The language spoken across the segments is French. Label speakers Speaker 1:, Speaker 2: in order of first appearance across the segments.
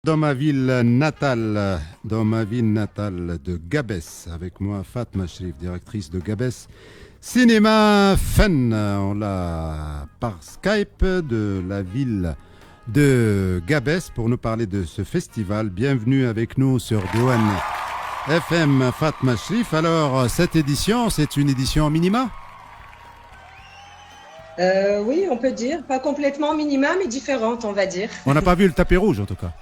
Speaker 1: Dans ma ville natale de Gabès, avec moi Fatma Shrif, directrice de Gabès Cinéma Fun. On l'a par Skype de la ville de Gabès pour nous parler de ce festival. Bienvenue avec nous sur Douane FM Fatma Shrif. Alors, cette édition, c'est une édition minima?
Speaker 2: Oui, on peut dire. Pas complètement minima, mais différente, on va dire.
Speaker 1: On n'a pas vu le tapis rouge en tout cas.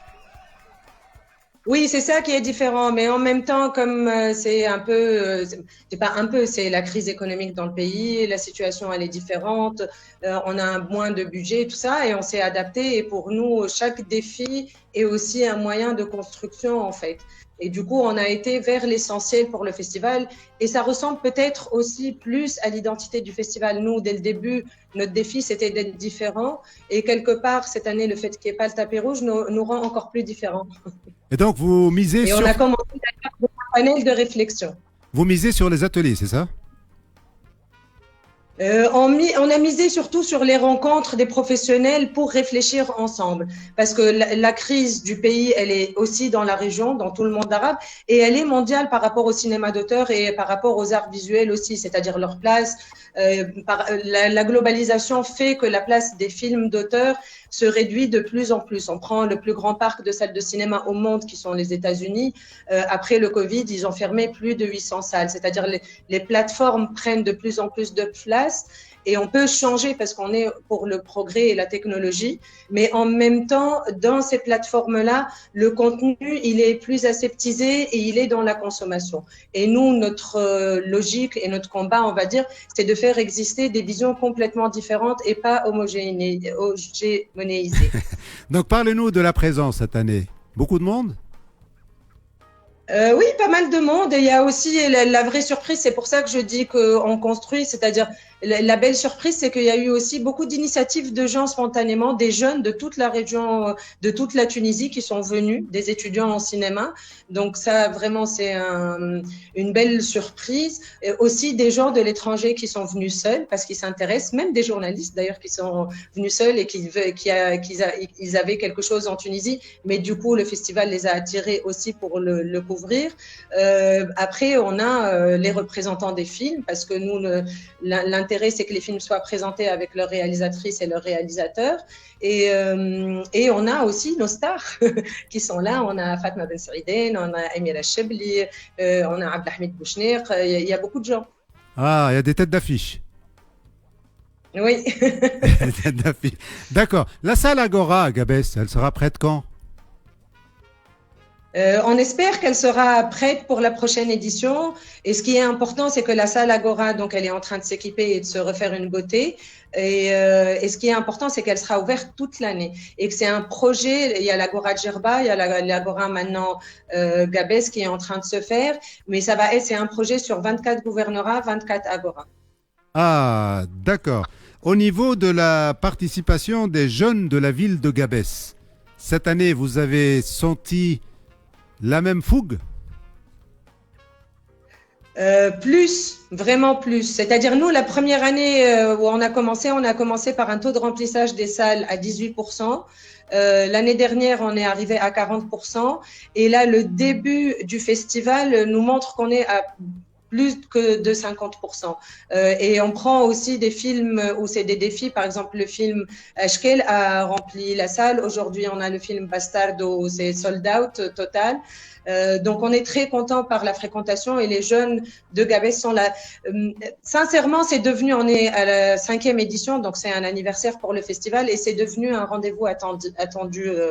Speaker 2: Oui, c'est ça qui est différent, mais en même temps, comme c'est un peu, c'est pas un peu, c'est la crise économique dans le pays, la situation elle est différente, on a un moins de budget, tout ça, et on s'est adapté. Et pour nous, chaque défi est aussi un moyen de construction en fait. Et du coup, on a été vers l'essentiel pour le festival, et ça ressemble peut-être aussi plus à l'identité du festival. Nous, dès le début, notre défi c'était d'être différent, et quelque part cette année, le fait qu'il n'y ait pas le tapis rouge nous rend encore plus différents.
Speaker 1: Et donc,
Speaker 2: Et on a commencé un panel de réflexion.
Speaker 1: vous misez sur les ateliers, c'est ça?
Speaker 2: On a misé surtout sur les rencontres des professionnels pour réfléchir ensemble. Parce que la crise du pays, elle est aussi dans la région, dans tout le monde arabe, et elle est mondiale par rapport au cinéma d'auteur et par rapport aux arts visuels aussi, c'est-à-dire leur place. La globalisation fait que la place des films d'auteur se réduit de plus en plus. On prend le plus grand parc de salles de cinéma au monde, qui sont les États-Unis. Après le Covid, ils ont fermé plus de 800 salles. C'est-à-dire les plateformes prennent de plus en plus de place. Et on peut changer parce qu'on est pour le progrès et la technologie, mais en même temps, dans ces plateformes-là, le contenu, il est plus aseptisé et il est dans la consommation. Et nous, notre logique et notre combat, on va dire, c'est de faire exister des visions complètement différentes et pas homogénéisées.
Speaker 1: Donc, parlez-nous de la présence cette année. Beaucoup de monde?
Speaker 2: Oui, pas mal de monde. Et il y a aussi la vraie surprise, c'est pour ça que je dis qu'on construit, c'est-à-dire la belle surprise, c'est qu'il y a eu aussi beaucoup d'initiatives de gens spontanément, des jeunes de toute la région, de toute la Tunisie qui sont venus, des étudiants en cinéma. Donc ça, vraiment, c'est une belle surprise. Et aussi des gens de l'étranger qui sont venus seuls parce qu'ils s'intéressent, même des journalistes d'ailleurs qui sont venus seuls et qu'ils avaient quelque chose en Tunisie, mais du coup, le festival les a attirés aussi pour le couvrir. Après, on a les représentants des films parce que nous, l'intérêt, c'est que les films soient présentés avec leur réalisatrice et leur réalisateur. Et on a aussi nos stars qui sont là. On a Fatma Ben Saïden, on a Amira Chebli, on a Abdelhamid Bouchner. Il y a beaucoup de gens.
Speaker 1: Ah, il y a des têtes d'affiche.
Speaker 2: Oui.
Speaker 1: Des têtes d'affiche. D'accord. La salle Agora à Gabès, elle sera prête quand?
Speaker 2: On espère qu'elle sera prête pour la prochaine édition. Et ce qui est important, c'est que la salle Agora, donc, elle est en train de s'équiper et de se refaire une beauté. Et ce qui est important, c'est qu'elle sera ouverte toute l'année. Et que c'est un projet. Il y a l'Agora de Gerba, il y a l'Agora maintenant Gabès qui est en train de se faire. Mais c'est un projet sur 24 gouvernorats, 24 Agora.
Speaker 1: Ah, d'accord. Au niveau de la participation des jeunes de la ville de Gabès, cette année, vous avez senti la même fougue?
Speaker 2: Plus, vraiment plus. C'est-à-dire, nous, la première année où on a commencé par un taux de remplissage des salles à 18%. L'année dernière, on est arrivé à 40%. Et là, le début du festival nous montre qu'on est à plus que de 50%. Et on prend aussi des films où c'est des défis. Par exemple, le film Ashkel a rempli la salle. Aujourd'hui, on a le film Bastardo où c'est sold out total. Donc, on est très content par la fréquentation et les jeunes de Gabès sont là. Sincèrement, on est à la 5e édition, donc c'est un anniversaire pour le festival et c'est devenu un rendez-vous attendu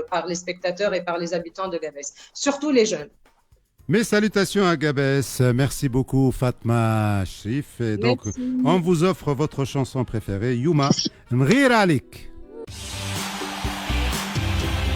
Speaker 2: par les spectateurs et par les habitants de Gabès, surtout les jeunes.
Speaker 1: Mes salutations à Gabès. Merci beaucoup, Fatma Shrif. Et donc,
Speaker 2: Merci.
Speaker 1: on vous offre votre chanson préférée, Yuma Nrir Alik.